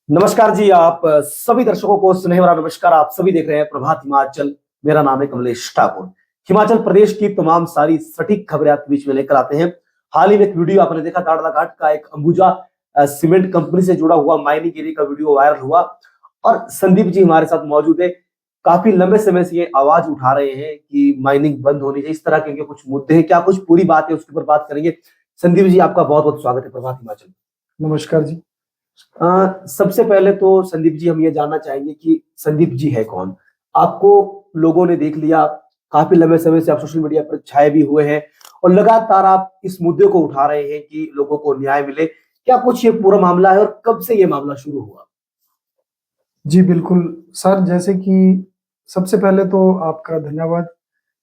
नमस्कार जी। आप सभी दर्शकों को स्नेह भरा नमस्कार। आप सभी देख रहे हैं प्रभात हिमाचल। मेरा नाम है कमलेश ठाकुर। हिमाचल प्रदेश की तमाम सारी सटीक खबरें आपके बीच में लेकर आते हैं। हाल ही में एक वीडियो आपने देखा, दाड़लाघाट का एक अंबुजा सीमेंट कंपनी से जुड़ा हुआ माइनिंग एरिया का वीडियो वायरल हुआ और संदीप जी हमारे साथ मौजूद है। काफी लंबे समय से ये आवाज उठा रहे हैं कि माइनिंग बंद होनी चाहिए। इस तरह के इनके कुछ मुद्दे हैं, क्या कुछ पूरी बात है उसके ऊपर बात करेंगे। संदीप जी, आपका बहुत बहुत स्वागत है प्रभात हिमाचल। नमस्कार जी। सबसे पहले तो संदीप जी हम ये जानना चाहेंगे कि संदीप जी है कौन। आपको लोगों ने देख लिया, काफी लंबे समय से आप सोशल मीडिया पर छाए भी हुए हैं और लगातार आप इस मुद्दे को उठा रहे हैं कि लोगों को न्याय मिले। क्या कुछ ये पूरा मामला है और कब से ये मामला शुरू हुआ? जी, बिल्कुल सर, जैसे कि सबसे पहले तो आपका धन्यवाद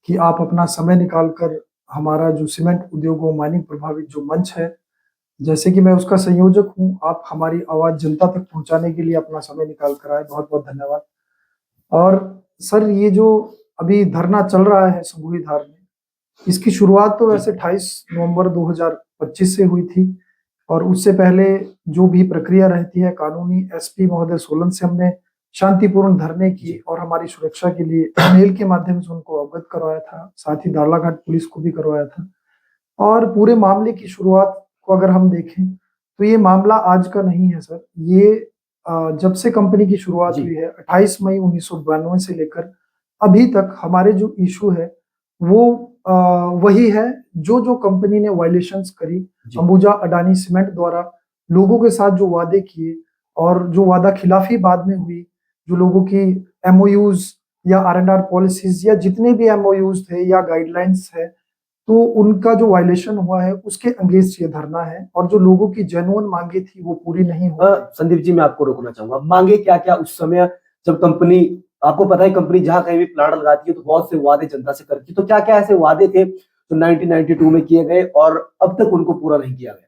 कि आप अपना समय निकाल कर हमारा जो सीमेंट उद्योग और माइनिंग प्रभावित जो मंच है, जैसे कि मैं उसका संयोजक हूँ, आप हमारी आवाज़ जनता तक पहुँचाने के लिए अपना समय निकाल कर आए, बहुत-बहुत धन्यवाद। और सर, ये जो अभी धरना चल रहा है संगोई धार में, इसकी शुरुआत तो वैसे 28 नवंबर 2025 से हुई थी और उससे पहले जो भी प्रक्रिया रहती है कानूनी, एसपी महोदय सोलन से हमने शांतिपूर्ण धरने की और हमारी सुरक्षा के लिए मेल के माध्यम से उनको अवगत करवाया था, साथ ही दाड़लाघाट पुलिस को भी करवाया था। और पूरे मामले की शुरुआत को अगर हम देखें, तो ये मामला आज का नहीं है सर। ये जब से कंपनी की शुरुआत जी। हुई है 28 मई 1992 से लेकर अभी तक हमारे जो इश्यू है, वो अ, वही है जो कंपनी ने वायलेशंस करी, जी। अंबुजा अडानी सीमेंट द्वारा लोगों के साथ जो वादे किए और जो वादा खिलाफी बाद में हुई, जो लोगों की एमओयूज़ या आर-एन-आर पॉलिसीज़ या जितने भी एमओयूज़ थे या गाइडलाइंस है, तो उनका जो वायलेशन हुआ है उसके अगेंस्ट ये धरना है और जो लोगों की जेन्युइन मांगे थी वो पूरी नहीं हो पाई। संदीप जी, मैं आपको रोकना चाहूंगा। मांगे क्या क्या उस समय, जब कंपनी, आपको पता है कंपनी जहां कहीं भी प्लांट लगाती है तो बहुत से वादे जनता से करती है, तो क्या क्या ऐसे वादे थे जो 1992 में किए गए और अब तक उनको पूरा नहीं किया गया?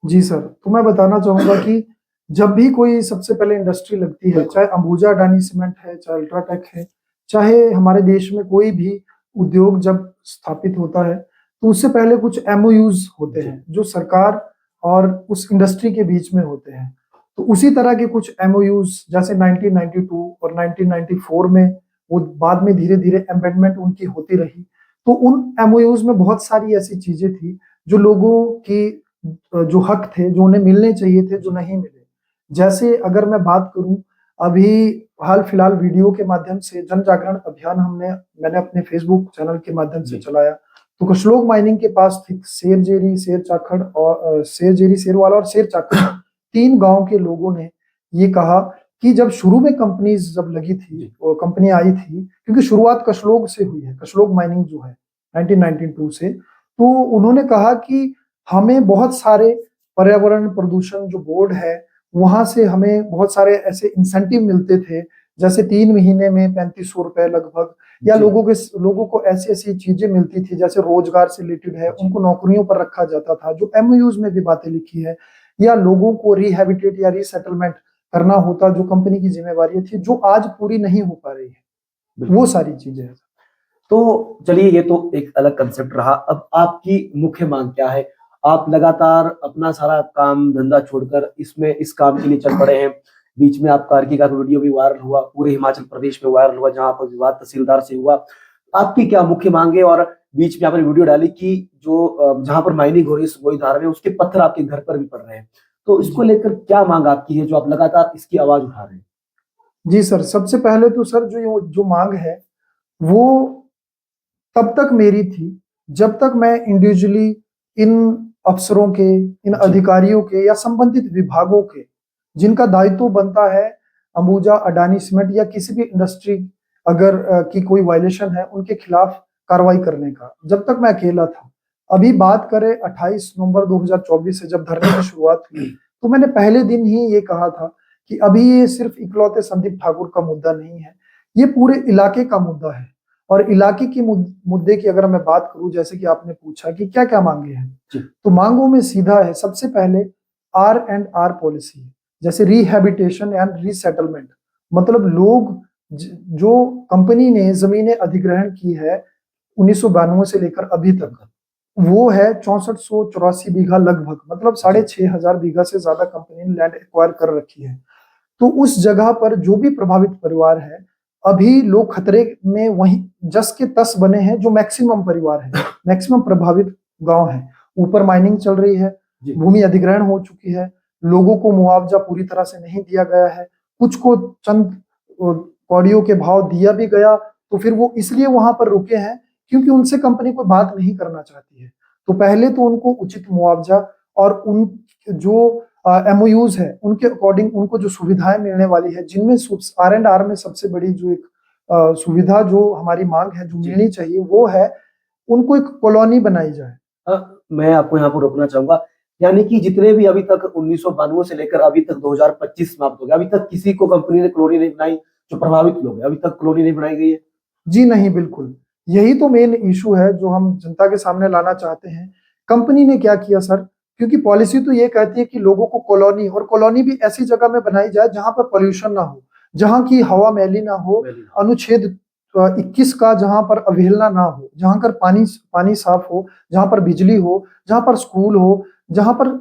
जी सर, तो मैं बताना चाहूँगा कि जब भी कोई सबसे पहले इंडस्ट्री लगती है, चाहे अंबुजा अडानी सीमेंट है, चाहे अल्ट्राटेक है, चाहे हमारे देश में कोई भी उद्योग जब स्थापित होता है, तो उससे पहले कुछ एमओयूज़ होते हैं, जो सरकार और उस इंडस्ट्री के बीच में होते हैं। तो उसी तरह के कुछ एमओयूज़ जैसे 1992 और 1994 में वो बाद में धीरे-धीरे अमेंडमेंट उनकी होती रही। तो उन एमओयूज़ में बहुत सारी ऐसी चीज़ें थी, जो लोगों की जो हक थे, जो उन्हें मिलने चाहिए थे, जो नहीं मिले। जैसे अगर मैं बात करूँ, अभी हाल-फिलहाल वीडियो के माध्यम से जन जागरण अभियान मैंने अपने फेसबुक चैनल के माध्यम से जी। चलाया। तो कुशलोक माइनिंग के पास स्थित शेरजेरी, शेरचाखड़ और शेरजेरी, शेरवाला और शेरचाखड़ 3 गाँव के लोगों ने ये कहा कि जब शुरू में कंपनीज़ जब लगी थी, वो कंपनी आई थी, क्योंकि शुरुआत कशलोग से हुई है, कशलोग माइनिंग जो है 1992 से। तो उन्होंने कहा कि हमें बहुत सारे पर्यावरण प्रदूषण जो बोर्ड है, वहाँ से हमें बहुत सारे ऐसे इंसेंटिव मिलते थे, जैसे 3 महीने में ₹3500 लगभग, या जी। लोगों को ऐसी-ऐसी चीज़ें मिलती थी, जैसे रोज़गार से रिलेटेड है, जी। उनको नौकरियों पर रखा जाता था, जो एमओयूज़ में भी बातें लिखी है, या लोगों को रिहैबिटेट या रीसेटलमेंट करना होता, जो कंपनी की ज़िम्मेवारी थी, जो आज पूरी नहीं हो पा रही है। वो बिल्कुल। सारी चीज़ें हैं। तो चलिए, ये तो एक अलग कंसेप्ट रहा। अब आपकी मुख्य मांग क्या है? आप लगातार अपना सारा काम धंधा छोड़कर इसमें इस काम के लिए चल पड़े हैं। बीच में आपका अर्की का वीडियो भी वायरल हुआ, पूरे हिमाचल प्रदेश में वायरल हुआ, जहाँ पर विवाद तहसीलदार से हुआ। आपकी क्या मुख्य मांग है? और बीच में आपने वीडियो डाली कि जो जहाँ पर माइनिंग हो रही है सुगोई धार में, उसके पत्थर आपके घर पर भी पड़ रहे हैं। तो इसको जी। लेकर क्या मांग आपकी है, जो आप लगातार इसकी आवाज उठा रहे हैं? जी सर, सबसे पहले तो सर जो माँग है, वो तब तक मेरी थी, जब तक मैं इंडिविजुअली इन अफ़सरों के, इन जी। अधिकारियों के या संबंधित विभागों के, जिनका दायित्व बनता है अंबुजा, अडानी सीमेंट या किसी भी इंडस्ट्री अगर की कोई वायलेशन है, उनके खिलाफ कार्रवाई करने का, जब तक मैं अकेला था। अभी बात करें 28 नवंबर 2024 से जब धरने की शुरुआत हुई, तो मैंने पहले दिन ही ये कहा था कि अभी ये सिर्फ़ इकलौते संदीप ठाकुर का मुद्दा नहीं है, ये पूरे इलाके का मुद्दा है। और इलाके की मुद्दे की अगर मैं बात करूँ, जैसे कि आपने पूछा कि क्या-क्या माँगे हैं, जी। तो माँगों में सीधा है, सबसे पहले आर-एंड-आर पॉलिसी, जैसे रिहैबिटेशन एंड रीसेटलमेंट, मतलब लोग जो कंपनी ने ज़मीनें अधिग्रहण की है 1992 से लेकर अभी तक, वो है 6484 बीघा लगभग, मतलब साढ़े जी। 6,000 बीघा से ज़्यादा कंपनी ने लैंड एक्वायर कर रखी है। तो उस जगह पर जो भी प्रभावित परिवार है, अभी लोग खतरे में वहीं जस के तस बने हैं, जो मैक्सिमम परिवार है, मैक्सिमम प्रभावित गांव है। ऊपर माइनिंग चल रही है, भूमि अधिग्रहण हो चुकी है, लोगों को मुआवजा पूरी तरह से नहीं दिया गया है, कुछ को चंद कौड़ियों के भाव दिया भी गया, तो फिर वो इसलिए वहां पर रुके हैं क्योंकि उनसे कंपनी कोई बात नहीं करना चाहती है। तो पहले तो उनको उचित मुआवजा और उन जो एमओयूज है उनके अकॉर्डिंग उनको जो सुविधाएं मिलने वाली है, जिनमें R&R में सबसे बड़ी जो एक सुविधा जो हमारी मांग है, जो मिलनी चाहिए, वो है उनको एक कॉलोनी बनाई जाए। मैं आपको यहाँ पर रोकना चाहूंगा, यानी कि जितने भी अभी तक 1992 से लेकर अभी तक 2025 समाप्त हो गया, अभी तक किसी को कंपनी ने कॉलोनी नहीं बनाई, जो प्रभावित लोग हैं अभी तक कॉलोनी नहीं बनाई गई है? जी नहीं, बिल्कुल यही तो मेन इशू है जो हम जनता के सामने लाना चाहते हैं। कंपनी ने क्या किया सर, क्योंकि पॉलिसी तो ये कहती है कि लोगों को कॉलोनी, और कॉलोनी भी ऐसी जगह में बनाई जाए जहां पर पोल्यूशन ना हो, जहां की हवा मैली ना हो, अनुच्छेद 21 का जहां पर अवहेलना ना हो, जहां पर पानी साफ हो, जहां पर बिजली हो, जहां पर स्कूल हो, जहां पर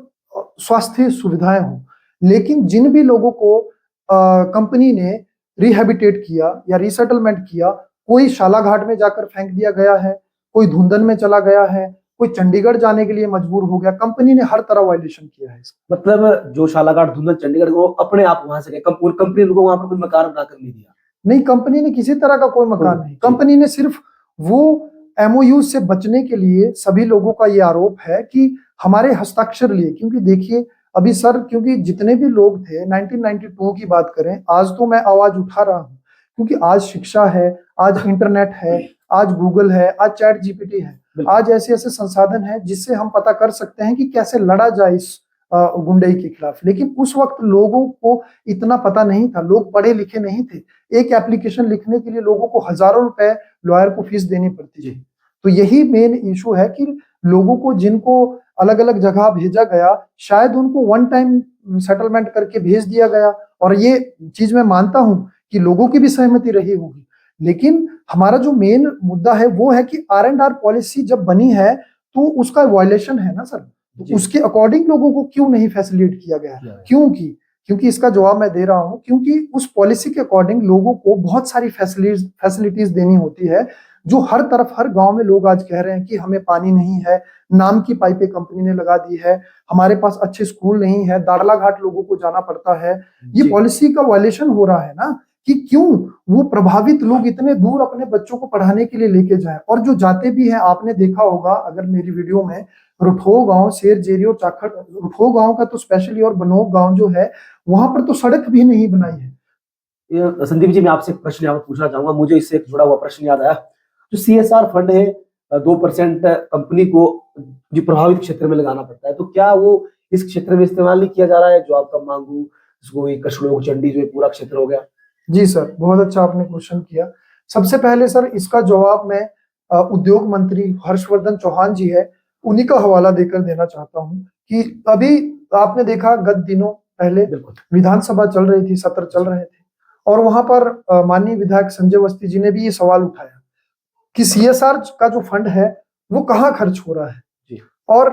स्वास्थ्य सुविधाएं हो। लेकिन जिन भी लोगों को कंपनी ने रिहेबिटेट किया या रिसेटलमेंट किया, कोई शालाघाट में जाकर फेंक दिया गया है, कोई धुंधन में चला गया है, कोई चंडीगढ़ जाने के लिए मजबूर हो गया। कंपनी ने हर तरह वायलेशन किया है इसका। मतलब जो शालाघाट, धुंधन, चंडीगढ़, वो अपने आप वहां से कंपनी को वहां पर कोई मकान बनाकर नहीं दिया? नहीं, कंपनी ने किसी तरह का कोई मकान नहीं, कंपनी ने सिर्फ वो एमओयू से बचने के लिए, सभी लोगों का ये आरोप है कि हमारे हस्ताक्षर लिए, क्योंकि देखिए अभी सर, क्योंकि जितने भी लोग थे 1992 की बात करें, आज तो मैं आवाज उठा रहा हूं क्योंकि आज शिक्षा है, आज इंटरनेट है, आज गूगल है, आज चैट जीपीटी है, आज ऐसे ऐसे संसाधन है जिससे हम पता कर सकते हैं कि कैसे लड़ा जाए इस गुंडई के खिलाफ। लेकिन उस वक्त लोगों को इतना पता नहीं था, लोग पढ़े लिखे नहीं थे। एक एप्लीकेशन लिखने के लिए लोगों को हजारों रुपए लॉयर को फीस देनी पड़ती थी। तो यही मेन इशू है कि लोगों को जिनको अलग अलग जगह भेजा गया, शायद उनको वन टाइम सेटलमेंट करके भेज दिया गया, और ये चीज मैं मानता हूं कि लोगों की भी सहमति रही होगी। लेकिन हमारा जो मेन मुद्दा है वो है कि R&R पॉलिसी जब बनी है तो उसका वायलेशन है ना सर, तो उसके अकॉर्डिंग लोगों को क्यों नहीं फैसिलिटेट किया गया? क्योंकि इसका जवाब मैं दे रहा हूं, क्योंकि उस पॉलिसी के अकॉर्डिंग लोगों को बहुत सारी फैसिलिटीज देनी होती है, जो हर तरफ, हर गांव में लोग आज कह रहे हैं कि हमें पानी नहीं है, नाम की पाइपें कंपनी ने लगा दी है, हमारे पास अच्छे स्कूल नहीं है, दाड़ला घाट लोगों को जाना पड़ता है। ये पॉलिसी का वायलेशन हो रहा है ना, कि क्यों वो प्रभावित लोग इतने दूर अपने बच्चों को पढ़ाने के लिए लेके जाएं, और जो जाते भी हैं, आपने देखा होगा अगर मेरी वीडियो में, रुठो गांव, शेरजेरी और चाखड़, रुठो गांव का तो स्पेशली, और बनोग गांव जो है, वहां पर तो सड़क भी नहीं बनाई है। संदीप जी, मैं आपसे एक प्रश्न यहाँ पूछना चाहूंगा, मुझे इससे एक जुड़ा हुआ प्रश्न याद आया। जो CSR फंड है, 2% कंपनी को जो प्रभावित क्षेत्र में लगाना पड़ता है, तो क्या वो इस क्षेत्र में इस्तेमाल नहीं किया जा रहा है? जो आपका मांगू, कछड़ो, चंडी, जो पूरा क्षेत्र हो गया। जी सर, बहुत अच्छा आपने क्वेश्चन किया। सबसे पहले सर, इसका जवाब मैं उद्योग मंत्री हर्षवर्धन चौहान जी है, उन्हीं का हवाला देकर देना चाहता हूं कि अभी आपने देखा गत दिनों पहले विधानसभा चल रही थी, सत्र चल रहे थे, और वहां पर माननीय विधायक संजय अवस्थी जी ने भी ये सवाल उठाया कि CSR का जो फंड है वो कहाँ खर्च हो रहा है, और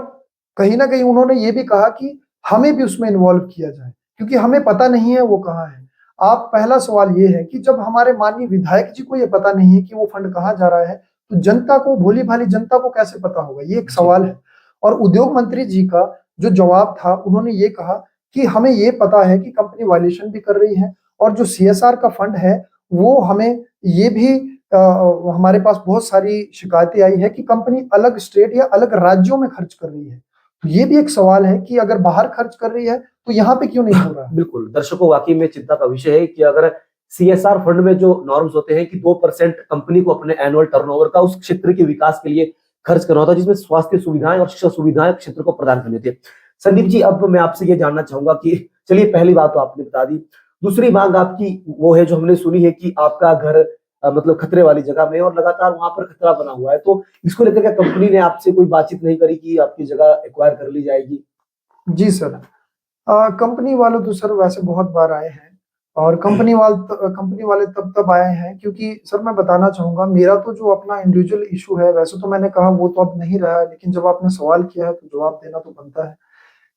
कहीं ना कहीं उन्होंने ये भी कहा कि हमें भी उसमें इन्वॉल्व किया जाए, क्योंकि हमें पता नहीं है वो कहाँ है। आप, पहला सवाल ये है कि जब हमारे माननीय विधायक जी को ये पता नहीं है कि वो फंड कहाँ जा रहा है, तो जनता को, भोली भाली जनता को कैसे पता होगा? ये एक सवाल है। और उद्योग मंत्री जी का जो जवाब था, उन्होंने ये कहा कि हमें ये पता है कि कंपनी वायलेशन भी कर रही है, और जो CSR का फंड है वो हमें ये भी हमारे पास बहुत सारी शिकायतें आई है कि कंपनी अलग स्टेट या अलग राज्यों में खर्च कर रही है। तो ये भी एक सवाल है कि अगर बाहर खर्च कर रही है तो यहाँ पे क्यों नहीं हो रहा है? बिल्कुल, दर्शकों, वाकई में चिंता का विषय है कि अगर CSR फंड में जो नॉर्म्स होते हैं कि 2% कंपनी को अपने एनुअल टर्नओवर का उस क्षेत्र के विकास के लिए खर्च करना होता है, जिसमें स्वास्थ्य सुविधाएं और शिक्षा सुविधाएं क्षेत्र को प्रदान करनी होती है। संदीप जी, अब मैं आपसे ये जानना चाहूंगा कि चलिए, पहली बात तो आपने बता दी, दूसरी मांग आपकी वो है जो हमने सुनी है कि आपका घर मतलब खतरे वाली जगह में, और लगातार वहां पर खतरा बना हुआ है, तो इसको लेकर क्या कंपनी ने आपसे कोई बातचीत नहीं करी कि आपकी जगह एक्वायर कर ली जाएगी? जी सर, कंपनी वाले तो सर वैसे बहुत बार आए हैं, और कंपनी वाले तब आए हैं, क्योंकि सर मैं बताना चाहूंगा, मेरा तो जो अपना इंडिविजुअल इशू है, वैसे तो मैंने कहा वो तो अब नहीं रहा है, लेकिन जब आपने सवाल किया है तो जवाब देना तो बनता है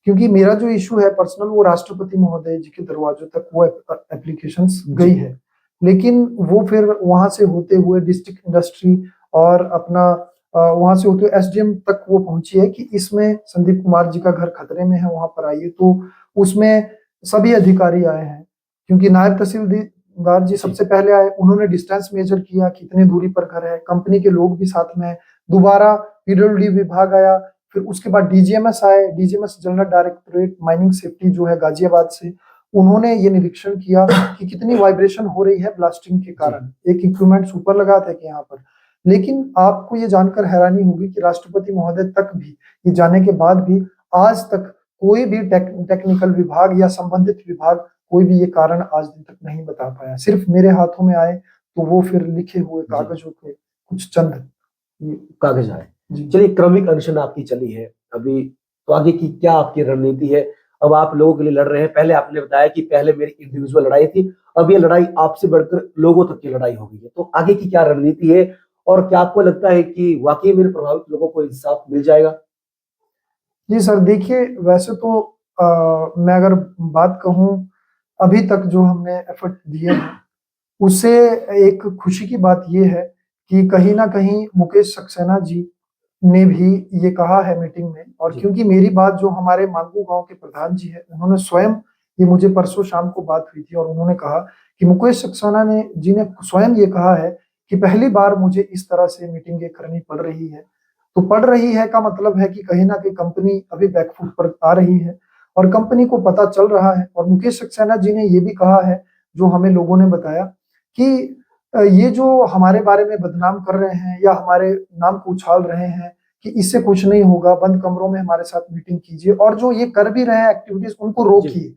क्योंकि मेरा जो इशू है पर्सनल वो राष्ट्रपति महोदय जी के दरवाजों तक वो एप्लीकेशंस गई है, लेकिन वो फिर वहां से होते हुए डिस्ट्रिक्ट इंडस्ट्री और अपना वहां से होते हुए एसडीएम तक वो पहुंची है कि इसमें संदीप कुमार जी का घर खतरे में है, वहां पर आइए। तो उसमें सभी अधिकारी आए हैं, क्योंकि नायब तहसीलदार जी सबसे पहले आए, उन्होंने डिस्टेंस मेजर किया कितनी दूरी पर घर है, कंपनी के लोग भी साथ में है, दोबारा पीडब्ल्यूडी विभाग आया, फिर उसके बाद डीजीएमएस आए, DGMS general directorate mining safety जो है गाजियाबाद से, उन्होंने ये निरीक्षण किया कि कितनी वाइब्रेशन हो रही है ब्लास्टिंग के कारण। एक इक्विपमेंट ऊपर लगा था कि यहाँ पर, लेकिन आपको ये जानकर हैरानी होगी कि राष्ट्रपति महोदय तक भी ये जाने के बाद भी आज तक कोई भी टेक्निकल विभाग या संबंधित विभाग कोई भी ये कारण आज दिन तक नहीं बता पाया। सिर्फ मेरे हाथों में आए तो वो फिर लिखे हुए कागजों के कुछ चंद कागज आए। चलिए, क्रमिक अनशन आपकी चली है अभी, तो आगे की क्या आपकी रणनीति है? अब आप लोगों के लिए लड़ रहे हैं। पहले आपने बताया कि पहले मेरी इंडिविजुअल लड़ाई थी, अब ये लड़ाई आपसे बढ़कर लोगों तक की लड़ाई हो गई है। तो आगे की क्या रणनीति है और क्या आपको लगता है कि वाकई में प्रभावित लोगों को इंसाफ मिल जाएगा? जी सर, देखिए वैसे तो मैं अगर बात कहूं अभी तक जो हमने एफर्ट दिए हैं उससे एक खुशी की बात यह है कि कहीं ना कहीं मुकेश सक्सेना जी ने भी ये कहा है मीटिंग में, और क्योंकि मेरी बात जो हमारे मांगू गांव के प्रधान जी है उन्होंने स्वयं, ये मुझे परसों शाम को बात हुई थी और उन्होंने कहा कि मुकेश सक्सेना जी ने स्वयं ये कहा है कि पहली बार मुझे इस तरह से मीटिंगें करनी पड़ रही है। तो पड़ रही है का मतलब है कि कहीं ना कहीं कंपनी अभी बैकफुट पर आ रही है और कंपनी को पता चल रहा है। और मुकेश सक्सेना जी ने ये भी कहा है, जो हमें लोगों ने बताया, कि ये जो हमारे बारे में बदनाम कर रहे हैं या हमारे नाम को उछाल रहे हैं कि इससे कुछ नहीं होगा, बंद कमरों में हमारे साथ मीटिंग कीजिए, और जो ये कर भी रहे हैं एक्टिविटीज उनको रोकिए।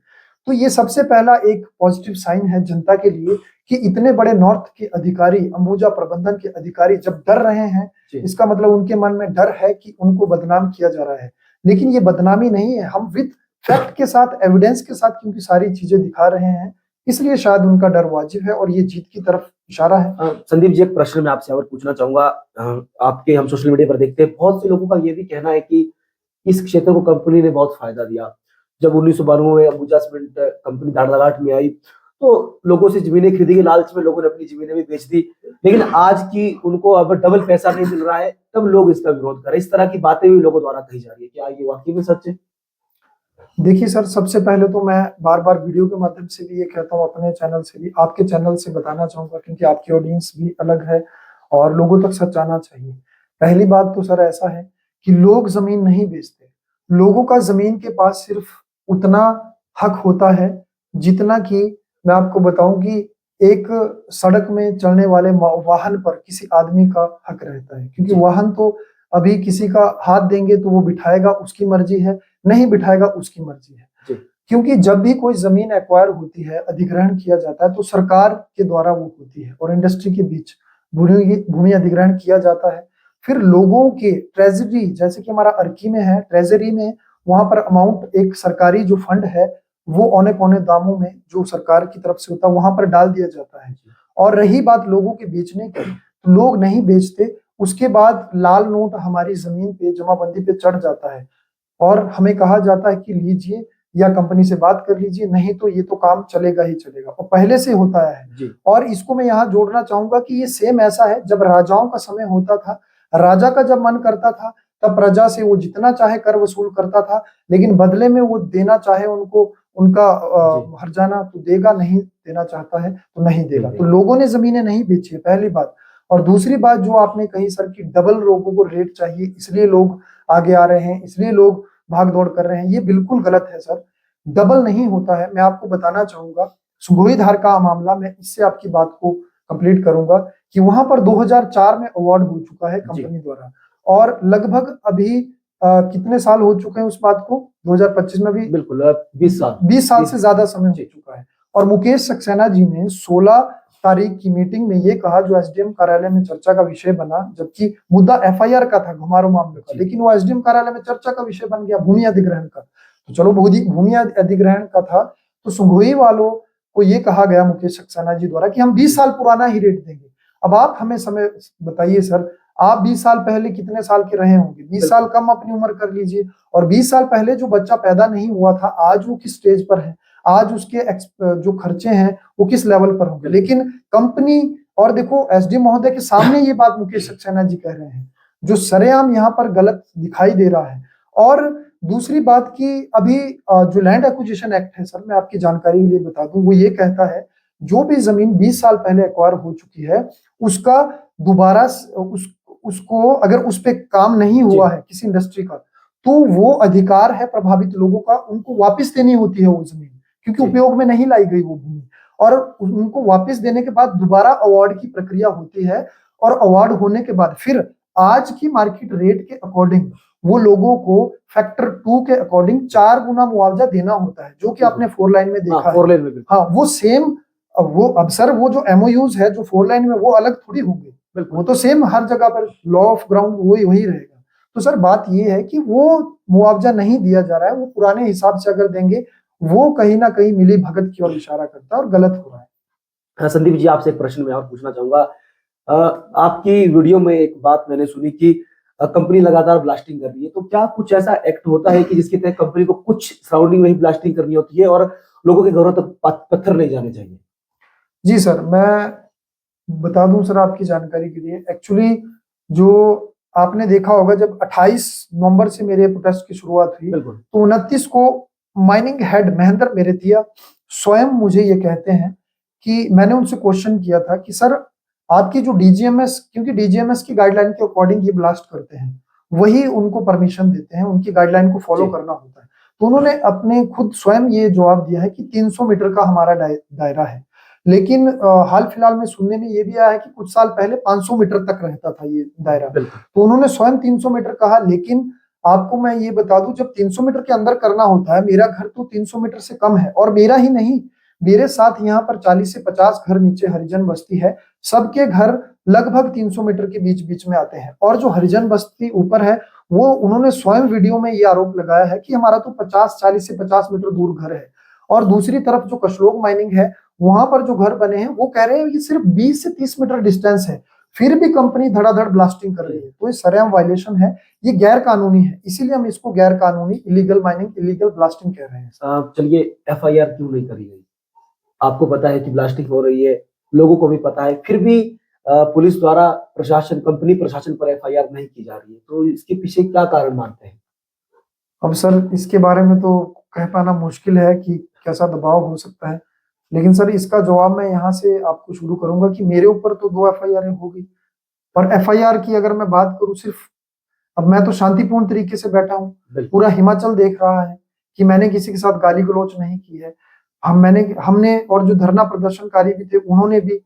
तो ये सबसे पहला एक पॉजिटिव साइन है जनता के लिए कि इतने बड़े नॉर्थ के अधिकारी, अंबुजा प्रबंधन के अधिकारी जब डर रहे हैं, इसका मतलब उनके मन में डर है कि उनको बदनाम किया जा रहा है। लेकिन ये बदनामी नहीं है, हम विद फैक्ट के साथ, एविडेंस के साथ क्योंकि सारी चीजें दिखा रहे हैं, इसलिए शायद उनका डर वाजिब है और ये जीत की तरफ इशारा है। संदीप जी, एक प्रश्न मैं आपसे और पूछना चाहूंगा। आपके हम सोशल मीडिया पर देखते हैं, बहुत से लोगों का ये भी कहना है कि इस क्षेत्र को कंपनी ने बहुत फायदा दिया। जब 1992 में अंबुजा सीमेंट कंपनी दाड़लाघाट में आई तो लोगों से जमीनें खरीदी गई, लालच में लोगों ने अपनी जमीनें भी बेच दी, लेकिन आज की उनको अब डबल पैसा नहीं मिल रहा है, तब लोग इसका विरोध कर रहे हैं। इस तरह की बातें भी लोगों द्वारा कही जा रही है, क्या ये वाकई में सच है? देखिए सर, सबसे पहले तो मैं बार बार वीडियो के माध्यम से भी ये कहता हूँ, अपने चैनल से भी, आपके चैनल से बताना चाहूंगा, क्योंकि आपकी ऑडियंस भी अलग है और लोगों तक सच आना चाहिए। पहली बात तो सर ऐसा है कि लोग जमीन नहीं बेचते, लोगों का जमीन के पास सिर्फ उतना हक होता है जितना कि, मैं आपको बताऊं कि एक सड़क में चलने वाले वाहन पर किसी आदमी का हक रहता है, क्योंकि वाहन तो अभी किसी का हाथ देंगे तो वो बिठाएगा, उसकी मर्जी है, नहीं बिठाएगा उसकी मर्जी है। क्योंकि जब भी कोई जमीन एक्वायर होती है, अधिग्रहण किया जाता है, तो सरकार के द्वारा वो होती है और इंडस्ट्री के बीच भूमि अधिग्रहण किया जाता है। फिर लोगों के ट्रेजरी, जैसे कि हमारा अर्की में है ट्रेजरी में, वहां पर अमाउंट एक सरकारी जो फंड है वो औने पौने दामों में जो सरकार की तरफ से होता है वहां पर डाल दिया जाता है। और रही बात लोगों के बेचने की, तो लोग नहीं बेचते, उसके बाद लाल नोट हमारी जमीन पे जमाबंदी पे चढ़ जाता है और हमें कहा जाता है कि लीजिए या कंपनी से बात कर लीजिए, नहीं तो ये तो काम चलेगा ही चलेगा, और पहले से होता है। और इसको मैं यहाँ जोड़ना चाहूंगा कि ये सेम ऐसा है जब राजाओं का समय होता था, राजा का जब मन करता था तब प्रजा से वो जितना चाहे कर वसूल करता था, लेकिन बदले में वो देना चाहे उनको उनका हर्जाना तो देगा, नहीं देना चाहता है तो नहीं देगा। तो लोगों ने जमीनें नहीं बेची है, पहली बात। और दूसरी बात जो आपने कही सर कि डबल लोगों को रेट चाहिए इसलिए लोग आगे आ रहे हैं, इसलिए लोग भाग दौड़ कर रहे हैं, ये बिल्कुल गलत है सर। डबल नहीं होता है। मैं आपको बताना चाहूंगा सुगोई धार का मामला, मैं इससे आपकी बात को कंप्लीट करूंगा कि वहां पर 2004 में अवार्ड हो चुका है कंपनी द्वारा, और लगभग अभी कितने साल हो चुके हैं उस बात को, 2025 में भी बिल्कुल 20 साल से ज्यादा समय हो चुका है। और मुकेश सक्सेना जी ने 16 तारीख की मीटिंग में ये कहा, जो एसडीएम कार्यालय में चर्चा का विषय बना, जबकि मुद्दा एफआईआर का था घुमारो मामले का, लेकिन वो एसडीएम कार्यालय में चर्चा का विषय बन गया भूमि अधिग्रहण का। तो चलो भूमि अधिग्रहण का था, तो सुगोई वालों को ये कहा गया मुकेश सक्सेना जी द्वारा कि हम 20 साल पुराना ही रेट देंगे। अब आप हमें समय बताइए सर, आप 20 साल पहले कितने साल के रहे होंगे, 20 साल कम अपनी उम्र कर लीजिए, और 20 साल पहले जो बच्चा पैदा नहीं हुआ था आज वो किस स्टेज पर है, आज उसके जो खर्चे हैं वो किस लेवल पर होंगे। लेकिन कंपनी, और देखो एसडी महोदय के सामने ये बात मुकेश सक्सेना जी कह रहे हैं, जो सरेआम यहाँ पर गलत दिखाई दे रहा है। और दूसरी बात की अभी जो लैंड एक्विजिशन एक्ट है सर, मैं आपकी जानकारी के लिए बता दूं, वो ये कहता है जो भी जमीन 20 साल पहले एक्वायर हो चुकी है उसका दोबारा उसको अगर उस पे काम नहीं हुआ है किसी इंडस्ट्री का, तो वो अधिकार है प्रभावित लोगों का, उनको वापस देनी होती है वो जमीन, क्योंकि उपयोग में नहीं लाई गई वो भूमि, और उनको वापस देने के बाद दोबारा अवार्ड की प्रक्रिया होती है, और अवार्ड होने के बाद फिर आज की मार्केट रेट के अकॉर्डिंग वो लोगों को फैक्टर 2 के अकॉर्डिंग 4 गुना मुआवजा देना होता है, जो कि आपने 4 लाइन में देखा है। हाँ, वो सेम, वो अब सर वो जो एमओयूज है जो 4 लाइन में, वो अलग थोड़ी होंगे, वो तो सेम हर जगह पर लॉ ऑफ ग्राउंड वही रहेगा। तो सर बात ये है कि वो मुआवजा नहीं दिया जा रहा है, वो पुराने हिसाब से अगर देंगे वो कहीं ना कहीं मिली भगत की ओर इशारा करता है और गलत हो रहा है। संदीप जी, आपसे एक प्रश्न मैं और पूछना चाहूंगा। आपकी वीडियो में एक बात मैंने सुनी कि कंपनी लगातार ब्लास्टिंग कर रही है, तो क्या कुछ ऐसा एक्ट होता है कि जिसके तहत कंपनी को कुछ सराउंडिंग में ही ब्लास्टिंग करनी होती है और लोगों के घरों तक पत्थर नहीं जाने चाहिए? जी सर, मैं बता दूं सर आपकी जानकारी के लिए, एक्चुअली जो आपने देखा होगा जब 28 नवंबर से मेरे प्रोटेस्ट की शुरुआत हुई, तो 29 को माइनिंग हेड महेंद्र मेरेतिया स्वयं मुझे ये कहते हैं कि मैंने उनसे क्वेश्चन किया था कि सर आपकी जो डीजीएमएस, क्योंकि डीजीएमएस की गाइडलाइन के अकॉर्डिंग ये ब्लास्ट करते हैं, वही उनको परमिशन देते हैं, उनकी गाइडलाइन को फॉलो करना होता है। तो उन्होंने अपने खुद स्वयं ये जवाब दिया है कि 300 मीटर का हमारा दायरा है, लेकिन हाल फिलहाल में सुनने में ये भी आया है कि कुछ साल पहले 500 मीटर तक रहता था ये दायरा। तो उन्होंने स्वयं 300 मीटर कहा, लेकिन आपको मैं ये बता दूं जब 300 मीटर के अंदर करना होता है, मेरा घर तो 300 मीटर से कम है, और मेरा ही नहीं, मेरे साथ यहाँ पर 40 से 50 घर नीचे हरिजन बस्ती है, सबके घर लगभग 300 मीटर के बीच बीच में आते हैं, और जो हरिजन बस्ती ऊपर है वो उन्होंने स्वयं वीडियो में ये आरोप लगाया है कि हमारा तो 40 से 50 मीटर दूर घर है। और दूसरी तरफ जो कशलोग माइनिंग है वहां पर जो घर बने हैं वो कह रहे हैं ये सिर्फ 20 से 30 मीटर डिस्टेंस है, फिर भी कंपनी धड़ाधड़ ब्लास्टिंग कर रही है। तो ये सरेआम वायलेशन है, ये गैर कानूनी है, इसीलिए हम इसको गैर कानूनी इलीगल माइनिंग, इलीगल ब्लास्टिंग कह रहे हैं। चलिए, एफआईआर क्यों नहीं करी गई? आपको पता है कि ब्लास्टिंग हो रही है, लोगों को भी पता है, फिर भी पुलिस द्वारा कंपनी प्रशासन पर एफआईआर नहीं की जा रही है, तो इसके पीछे क्या कारण मानते हैं? अब सर इसके बारे में तो कह पाना मुश्किल है कि कैसा दबाव हो सकता है, लेकिन सर इसका जवाब मैं यहाँ से आपको शुरू करूंगा कि मेरे ऊपर तो 2 एफआईआर हो गई, और एफआईआर की अगर मैं बात करूं सिर्फ, अब मैं तो शांतिपूर्ण तरीके से बैठा हूँ, पूरा हिमाचल देख रहा है कि मैंने किसी के साथ गाली गलौज नहीं की है। हमने और जो धरना प्रदर्शनकारी भी थे उन्होंने भी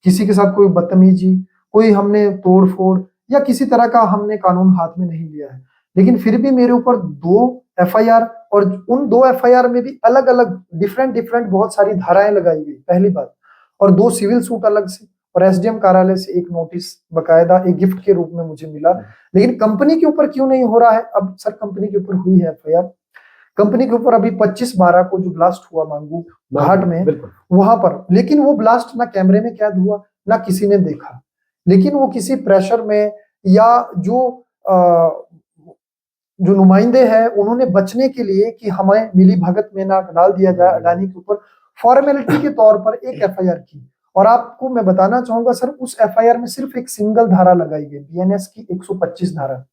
किसी के साथ कोई बदतमीजी, कोई हमने तोड़ फोड़ या किसी तरह का हमने कानून हाथ में नहीं लिया है, लेकिन फिर भी मेरे ऊपर 2 एफआईआर, और उन 2 एफआईआर में भी अलग अलग डिफरेंट बहुत सारी धाराएं लगाई गई, पहली बात, और 2 सिविल सूट अलग से, और एसडीएम कार्यालय से एक नोटिस बकायदा एक गिफ्ट के रूप में मुझे मिला। लेकिन कंपनी के ऊपर क्यों नहीं हो रहा है? अब सर कंपनी के ऊपर हुई है एफआईआर, कंपनी के ऊपर अभी 25/12 को जो ब्लास्ट हुआ मांगू घाट में, वहां पर, लेकिन वो ब्लास्ट ना कैमरे में कैद हुआ, ना किसी ने देखा, लेकिन वो किसी प्रेशर में या जो नुमाइंदे हैं उन्होंने बचने के लिए कि हमें मिली भगत में ना डाल दिया जाए अडानी के ऊपर, फॉर्मेलिटी के तौर पर एक एफआईआर की। और आपको मैं बताना चाहूंगा सर उस एफआईआर में सिर्फ एक सिंगल धारा लगाई गई, बीएनएस की 125 धारा,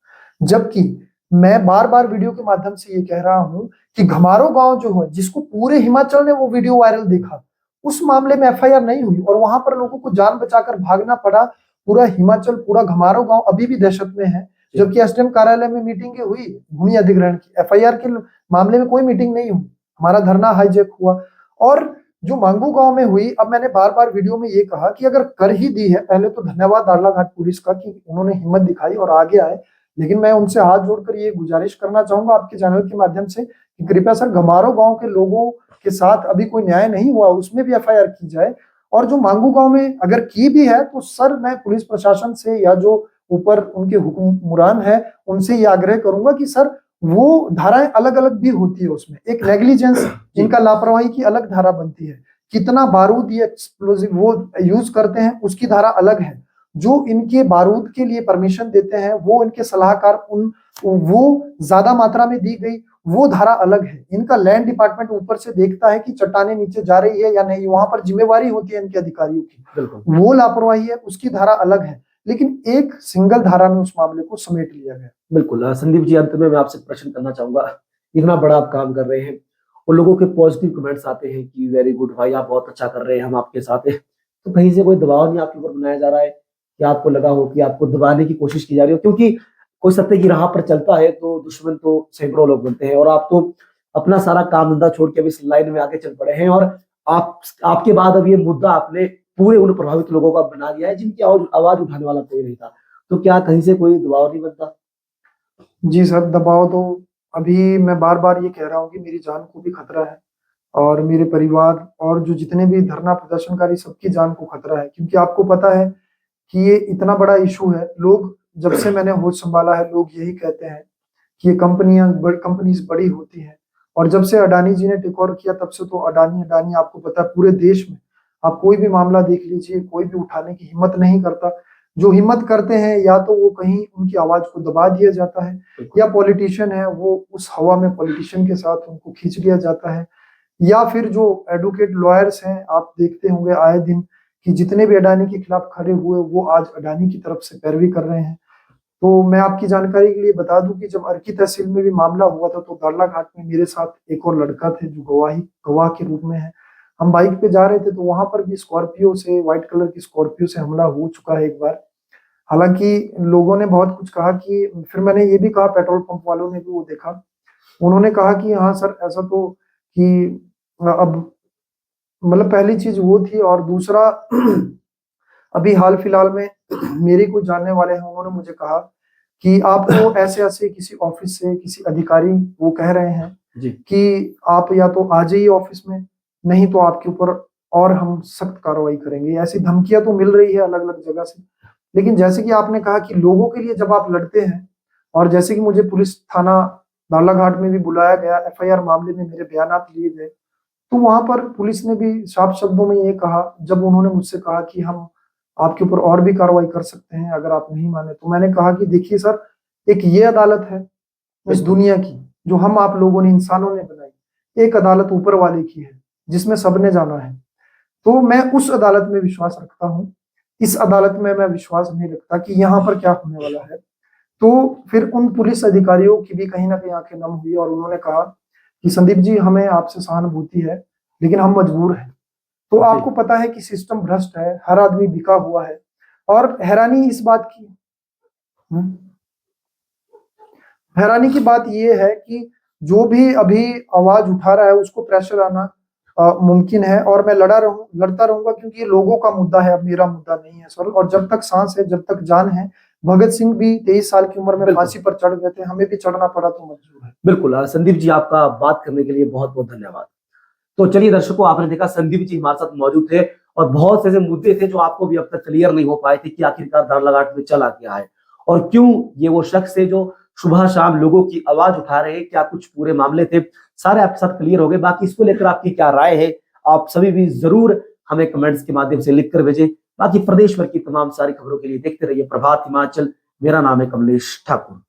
जबकि मैं बार बार वीडियो के माध्यम से ये कह रहा हूं कि घमारो गांव जो है, जिसको पूरे हिमाचल ने वो वीडियो वायरल देखा, उस मामले में एफआईआर नहीं हुई, और वहां पर लोगों को जान बचाकर भागना पड़ा। पूरा हिमाचल, पूरा घमारो गांव अभी भी दहशत में है, जबकि एसडीएम कार्यालय में मीटिंग हुई भूमि अधिग्रहण की, एफआईआर के मामले में कोई मीटिंग नहीं हुई, हमारा धरना हाईजैक हुआ। और जो मांगू गांव में हुई, अब मैंने बार बार वीडियो में ये कहा कि अगर कर ही दी है, पहले तो धन्यवाद दाड़लाघाट पुलिस का कि उन्होंने हिम्मत दिखाई और आगे आए, लेकिन मैं उनसे हाथ जोड़कर ये गुजारिश करना चाहूंगा आपके चैनल के माध्यम से कि कृपया सर घमारो गांव के लोगों के साथ अभी कोई न्याय नहीं हुआ, उसमें भी एफआईआर की जाए। और जो मांगू गांव में अगर की भी है तो सर मैं पुलिस प्रशासन से या जो ऊपर उनके हुक्मरान है उनसे ये आग्रह करूंगा कि सर वो धाराएं अलग अलग भी होती है, उसमें एक नेग्लिजेंस, जिनका लापरवाही की अलग धारा बनती है, कितना बारूद या एक्सप्लोजिव वो यूज करते हैं उसकी धारा अलग है, जो इनके बारूद के लिए परमिशन देते हैं, वो इनके सलाहकार, वो ज्यादा मात्रा में दी गई, वो धारा अलग है। इनका लैंड डिपार्टमेंट ऊपर से देखता है कि चट्टाने नीचे जा रही है या नहीं, वहां पर जिम्मेवारी होती है इनके अधिकारियों की, वो लापरवाही है, उसकी धारा अलग है। लेकिन एक सिंगल धारा में उस मामले को समेट लिया गया। बिल्कुल। संदीप जी, अंत में मैं आपसे प्रश्न करना चाहूंगा, इतना बड़ा आप काम कर रहे हैं और लोगों के पॉजिटिव कमेंट्स आते हैं कि वेरी गुड भाई, आप बहुत अच्छा कर रहे हैं, हम आपके साथ हैं, तो कहीं से कोई दबाव नहीं आपके ऊपर बनाया जा रहा है कि आपको लगा हो कि आपको दबाने की कोशिश की जा रही हो? क्योंकि कोई सत्य की राह पर चलता है तो दुश्मन तो सैकड़ों लोग बनते हैं, और आप तो अपना सारा काम धंधा छोड़ के अब इस लाइन में आगे चल पड़े हैं, और आपके बाद अब ये मुद्दा आपने पूरे उन प्रभावित लोगों का बना दिया है जिनकी आवाज उठाने वाला कोई नहीं था। तो क्या कहीं से कोई दबाव नहीं बनता? जी सर, दबाव तो अभी मैं बार बार ये कह रहा हूँ कि मेरी जान को भी खतरा है, और मेरे परिवार और जो जितने भी धरना प्रदर्शनकारी, सबकी जान को खतरा है। क्योंकि आपको पता है कि ये इतना बड़ा इशू है। लोग, जब से मैंने होश संभाला है, लोग यही कहते हैं कि ये कंपनीज बड़ी होती हैं, और जब से अडानी जी ने टेक ओवर किया तब से तो अडानी अडानी, आपको पता है पूरे देश में आप कोई भी मामला देख लीजिए, कोई भी उठाने की हिम्मत नहीं करता। जो हिम्मत करते हैं, या तो वो कहीं उनकी आवाज को दबा दिया जाता है, या पॉलिटिशियन है वो उस हवा में पॉलिटिशियन के साथ उनको खींच लिया जाता है, या फिर जो एडवोकेट लॉयर्स हैं, आप देखते होंगे आए दिन कि जितने भी अडानी के खिलाफ खड़े हुए, वो आज अडानी की तरफ से पैरवी कर रहे हैं। तो मैं आपकी जानकारी के लिए बता दूं कि जब अर्की तहसील में भी मामला हुआ था, तो दाड़ला घाट में मेरे साथ एक और लड़का थे जो गवाह के रूप में है। हम बाइक पे जा रहे थे, तो वहां पर भी स्कॉर्पियो से, व्हाइट कलर की स्कॉर्पियो से हमला हो चुका है एक बार। हालांकि लोगों ने बहुत कुछ कहा कि, फिर मैंने ये भी कहा, पेट्रोल पंप वालों ने भी वो देखा, उन्होंने कहा कि हाँ सर, ऐसा तो कि अब, मतलब पहली चीज वो थी, और दूसरा अभी हाल फिलहाल में मेरे को जानने वाले हैं, उन्होंने मुझे कहा कि आपको ऐसे ऐसे किसी ऑफिस से किसी अधिकारी वो कह रहे हैं जी। कि आप या तो आ जाइए ऑफिस में, नहीं तो आपके ऊपर और हम सख्त कार्रवाई करेंगे। ऐसी धमकियां तो मिल रही है अलग अलग जगह से। लेकिन जैसे कि आपने कहा कि लोगों के लिए जब आप लड़ते हैं, और जैसे कि मुझे पुलिस थाना दाड़ला घाट में भी बुलाया गया, एफआईआर मामले में मेरे बयानात लिए गए, तो वहां पर पुलिस ने भी साफ शब्दों में ये कहा, जब उन्होंने मुझसे कहा कि हम आपके ऊपर और भी कार्रवाई कर सकते हैं अगर आप नहीं माने, तो मैंने कहा कि देखिए सर, एक ये अदालत है इस दुनिया की जो हम आप लोगों ने, इंसानों ने बनाई, एक अदालत ऊपर वाले की है जिसमें सबने जाना है। तो मैं उस अदालत में विश्वास रखता हूँ, इस अदालत में मैं विश्वास नहीं रखता कि यहाँ पर क्या होने वाला है। तो फिर उन पुलिस अधिकारियों की भी कहीं ना कहीं आंखें नम हुई, और उन्होंने कहा कि संदीप जी, हमें आपसे सहानुभूति है, लेकिन हम मजबूर हैं। तो आपको पता है कि सिस्टम भ्रष्ट है, हर आदमी बिका हुआ है। और हैरानी इस बात की, हैरानी की बात यह है कि जो भी अभी आवाज उठा रहा है उसको प्रेशर आना मुमकिन है, और मैं लड़ता रहूंगा, क्योंकि ये लोगों का मुद्दा है, अब मेरा मुद्दा नहीं है सर। और जब तक सांस है, जब तक जान है, भगत सिंह भी 23 साल की उम्र में फांसी पर चढ़ गए थे, हमें भी चढ़ना पड़ा तो मंजूर है। बिल्कुल। संदीप जी, आपका बात करने के लिए बहुत बहुत धन्यवाद। तो चलिए दर्शकों, आपने देखा संदीप जी हमारे साथ मौजूद थे, और बहुत से ऐसे मुद्दे थे जो आपको भी अब तक क्लियर नहीं हो पाए थे कि आखिरकार दाड़ला घाट में चला क्या है, और क्यों ये वो शख्स है जो सुबह शाम लोगों की आवाज उठा रहे हैं, क्या कुछ पूरे मामले थे, सारे आपके साथ क्लियर हो गए। बाकी इसको लेकर आपकी क्या राय है, आप सभी भी जरूर हमें कमेंट्स के माध्यम से लिखकर भेजें। बाकी प्रदेश भर की तमाम सारी खबरों के लिए देखते रहिए प्रभात हिमाचल। मेरा नाम है कमलेश ठाकुर।